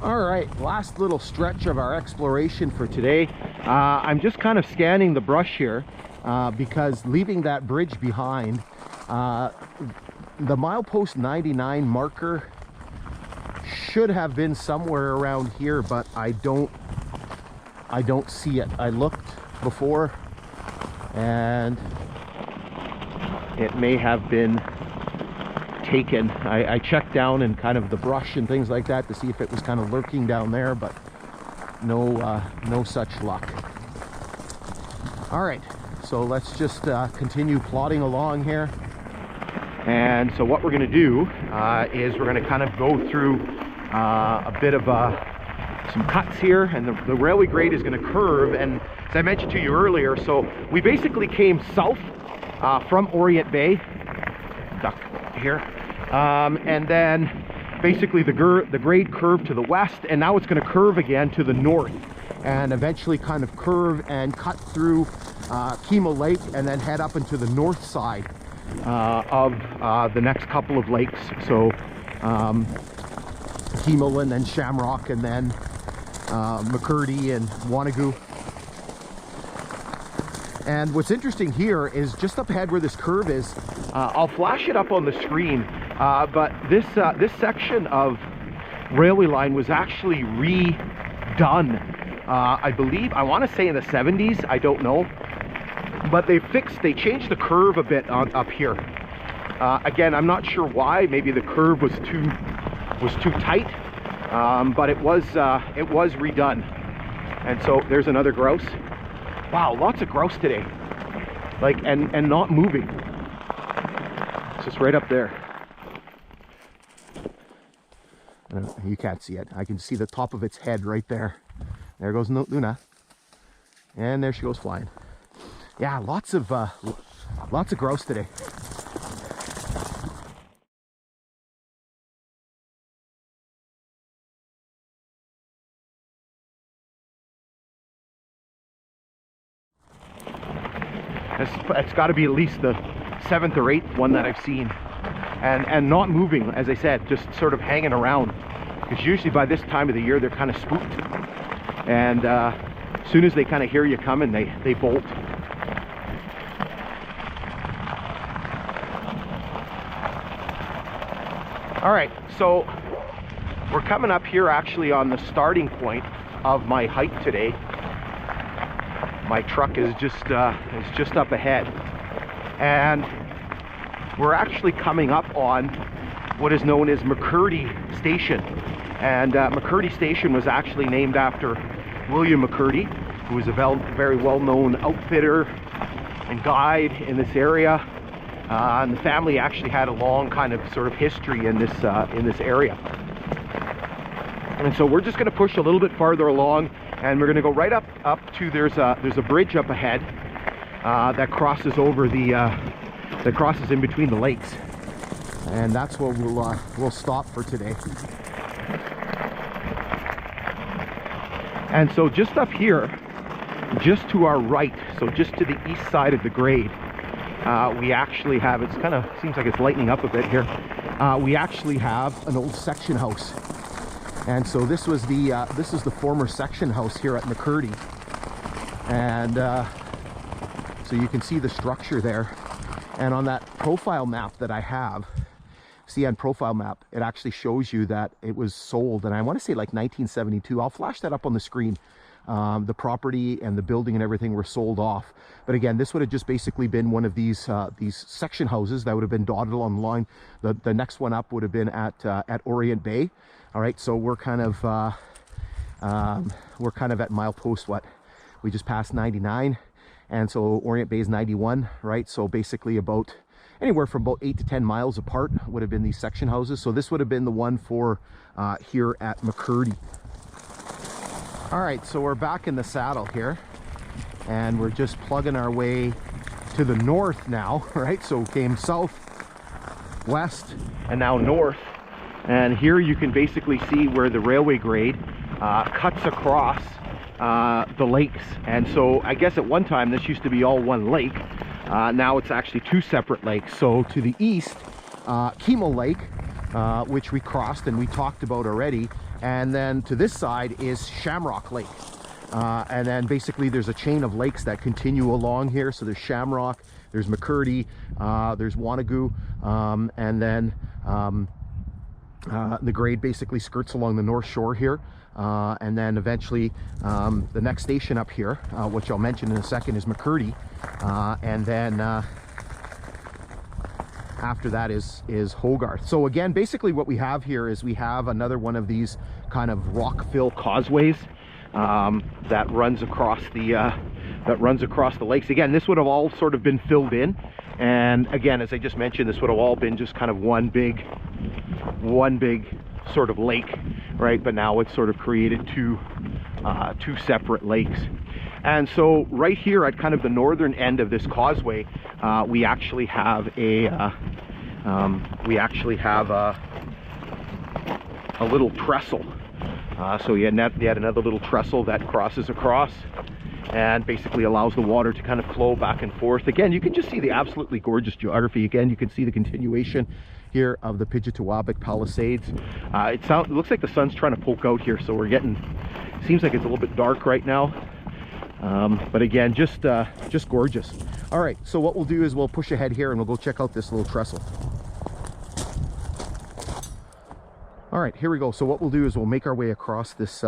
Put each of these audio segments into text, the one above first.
All right, last little stretch of our exploration for today. I'm just kind of scanning the brush here because leaving that bridge behind, the milepost 99 marker should have been somewhere around here, but I don't see it. I looked before and it may have been taken. I checked down in kind of the brush and things like that to see if it was kind of lurking down there, but no such luck. All right, so let's just continue plodding along here. And so what we're going to do is we're going to kind of go through a bit of some cuts here, and the railway grade is going to curve. And as I mentioned to you earlier, so we basically came south from Orient Bay, duck here, and then basically the grade curved to the west, and now it's going to curve again to the north and eventually kind of curve and cut through Keemle Lake and then head up into the north side of the next couple of lakes. So Keemle and then Shamrock and then McKirdy and Wanagoo. And what's interesting here is just up ahead where this curve is, I'll flash it up on the screen, but this section of railway line was actually redone, I believe, I want to say in the 70s, I don't know, but they changed the curve a bit up here. Again, I'm not sure why. Maybe the curve was too tight, but it was redone. And so there's another grouse. Wow, lots of grouse today, like, and not moving. It's just right up there. You can't see it. I can see the top of its head right there. There goes Luna, and there she goes flying. Yeah, lots of grouse today. It's got to be at least the 7th or 8th one that I've seen, and not moving, as I said, just sort of hanging around, because usually by this time of the year they're kind of spooked, and as soon as they kind of hear you coming, they bolt. All right, so we're coming up here actually on the starting point of my hike today. My truck is just up ahead, and we're actually coming up on what is known as McKirdy Station. And McKirdy Station was actually named after William McKirdy, who was a very well-known outfitter and guide in this area. And the family actually had a long kind of sort of history in this area. And so we're just going to push a little bit farther along, and we're going to go right up to there's a bridge up ahead that crosses over that crosses in between the lakes, and that's where we'll stop for today. And so just up here, just to our right, so just to the east side of the grade, we actually have, it's kind of seems like it's lightening up a bit here, we actually have an old section house. And so this is the former section house here at McKirdy, and so you can see the structure there. And on that profile map that I have, CN profile map, it actually shows you that it was sold, and I want to say like 1972. I'll flash that up on the screen. The property and the building and everything were sold off. But again, this would have just basically been one of these section houses that would have been dotted along the line. The next one up would have been at Orient Bay. All right, so we're kind of at milepost, what, we just passed 99, and so Orient Bay is 91, right? So basically about anywhere from about 8 to 10 miles apart would have been these section houses. So this would have been the one for here at McKirdy. All right, so we're back in the saddle here, and we're just plugging our way to the north now, right? So we came south, west, and now north. And here you can basically see where the railway grade cuts across the lakes. And so I guess at one time this used to be all one lake. Now it's actually two separate lakes. So to the east, Keemle Lake, which we crossed and we talked about already, and then to this side is Shamrock Lake. And then basically there's a chain of lakes that continue along here. So there's Shamrock, there's McKirdy, there's Wanagoo, and then the grade basically skirts along the north shore here. And then eventually the next station up here, which I'll mention in a second, is McKirdy. And then after that is Hogarth. So again, basically what we have here is we have another one of these kind of rock fill causeways that runs across the lakes. Again, this would have all sort of been filled in, and again, as I just mentioned, this would have all been just kind of one big sort of lake, right? But now it's sort of created two separate lakes. And so right here at kind of the northern end of this causeway, we actually have a little trestle. So you had another little trestle that crosses across and basically allows the water to kind of flow back and forth. Again, you can just see the absolutely gorgeous geography. Again, you can see the continuation here of the Pidgetawabik Palisades. It looks like the sun's trying to poke out here, so we're getting, seems like it's a little bit dark right now. But again, just gorgeous. All right, so what we'll do is we'll push ahead here and we'll go check out this little trestle. All right, here we go. So what we'll do is we'll make our way across this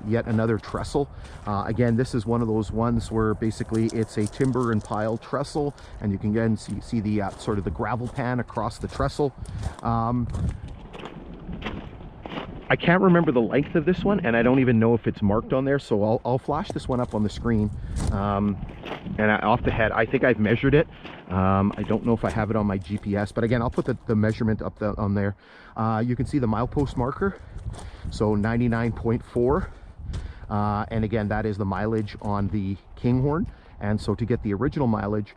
yet another trestle. Again, this is one of those ones where basically it's a timber and pile trestle, and you can again see the sort of the gravel pan across the trestle. I can't remember the length of this one, and I don't even know if it's marked on there, so I'll flash this one up on the screen. And off the head, I think I've measured it. I don't know if I have it on my GPS, but again, I'll put the measurement up on there. You can see the milepost marker, so 99.4. And again, that is the mileage on the Kinghorn. And so to get the original mileage,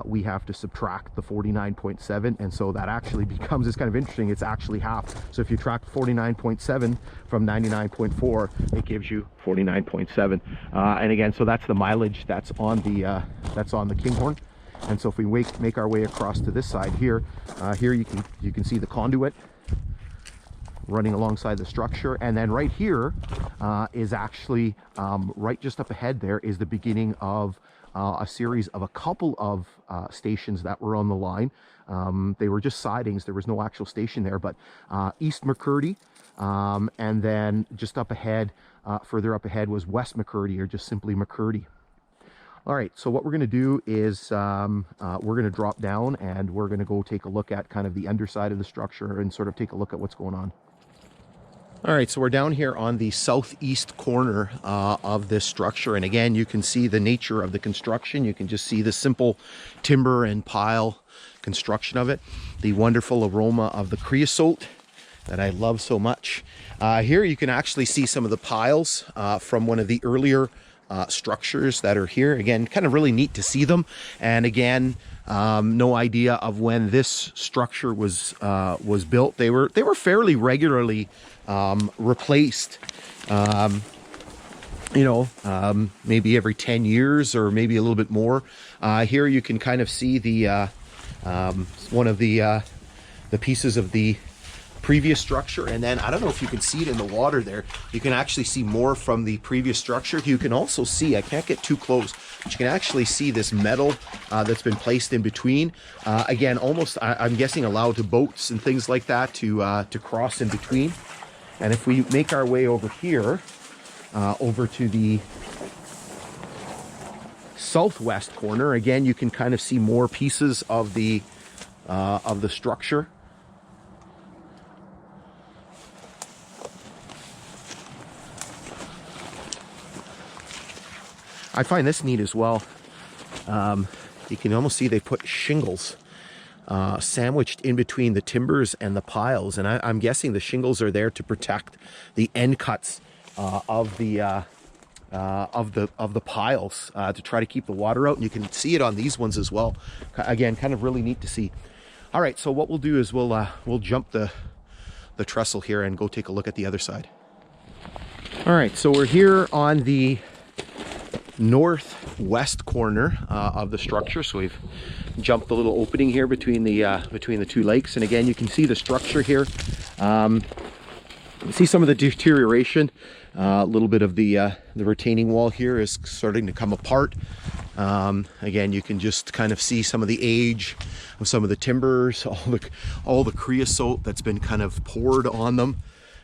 we have to subtract the 49.7, and so that actually becomes, it's kind of interesting, it's actually half. So if you track 49.7 from 99.4, it gives you 49.7. And again, so that's the mileage that's on the Kinghorn. And so if we make our way across to this side here, here you can see the conduit running alongside the structure, and then right here is actually right just up ahead there is the beginning of a series of a couple of stations that were on the line. They were just sidings, there was no actual station there, but East McKirdy, and then just up ahead, further up ahead was West McKirdy, or just simply McKirdy. All right, so what we're going to do is we're going to drop down and we're going to go take a look at kind of the underside of the structure and sort of take a look at what's going on. All right, so we're down here on the southeast corner of this structure, and again, you can see the nature of the construction. You can just see the simple timber and pile construction of it, the wonderful aroma of the creosote that I love so much. Here you can actually see some of the piles from one of the earlier structures that are here. Again, kind of really neat to see them. And again, no idea of when this structure was built. They were fairly regularly replaced, maybe every 10 years or maybe a little bit more. Here you can kind of see the one of the pieces of the previous structure, and then I don't know if you can see it in the water there, you can actually see more from the previous structure. You can also see, I can't get too close, but you can actually see this metal that's been placed in between. Again, almost I'm guessing allowed to boats and things like that to cross in between. And if we make our way over here, over to the southwest corner, again you can kind of see more pieces of the structure. I find this neat as well. You can almost see they put shingles sandwiched in between the timbers and the piles, and I'm guessing the shingles are there to protect the end cuts of the piles to try to keep the water out. And you can see it on these ones as well. Again, kind of really neat to see. All right, so what we'll do is we'll jump the trestle here and go take a look at the other side. All right, so we're here on the northwest corner of the structure. So we've jumped the little opening here between the two lakes, and again you can see the structure here. See some of the deterioration. A little bit of the retaining wall here is starting to come apart. Again, you can just kind of see some of the age of some of the timbers, all the creosote that's been kind of poured on them.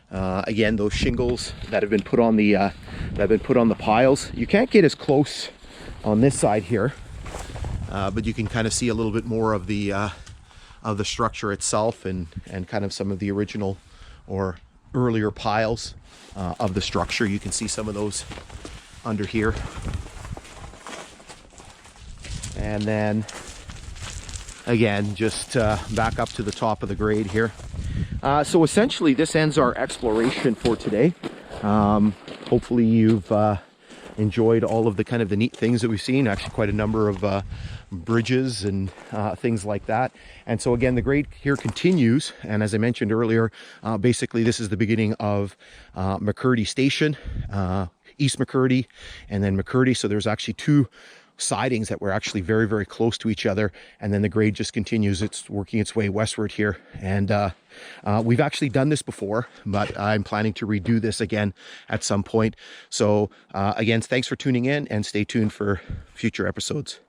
Again, those shingles that have been put on the piles. You can't get as close on this side here, but you can kind of see a little bit more of the structure itself and kind of some of the original or earlier piles of the structure. You can see some of those under here. And then again, just back up to the top of the grade here. So essentially this ends our exploration for today. Hopefully you've enjoyed all of the kind of the neat things that we've seen. Actually quite a number of bridges and things like that. And so again, the grade here continues, and as I mentioned earlier, basically this is the beginning of McKirdy Station, East McKirdy, and then McKirdy. So there's actually two sidings that were actually very, very close to each other, and then the grade just continues. It's working its way westward here, and we've actually done this before, but I'm planning to redo this again at some point. So again, thanks for tuning in, and stay tuned for future episodes.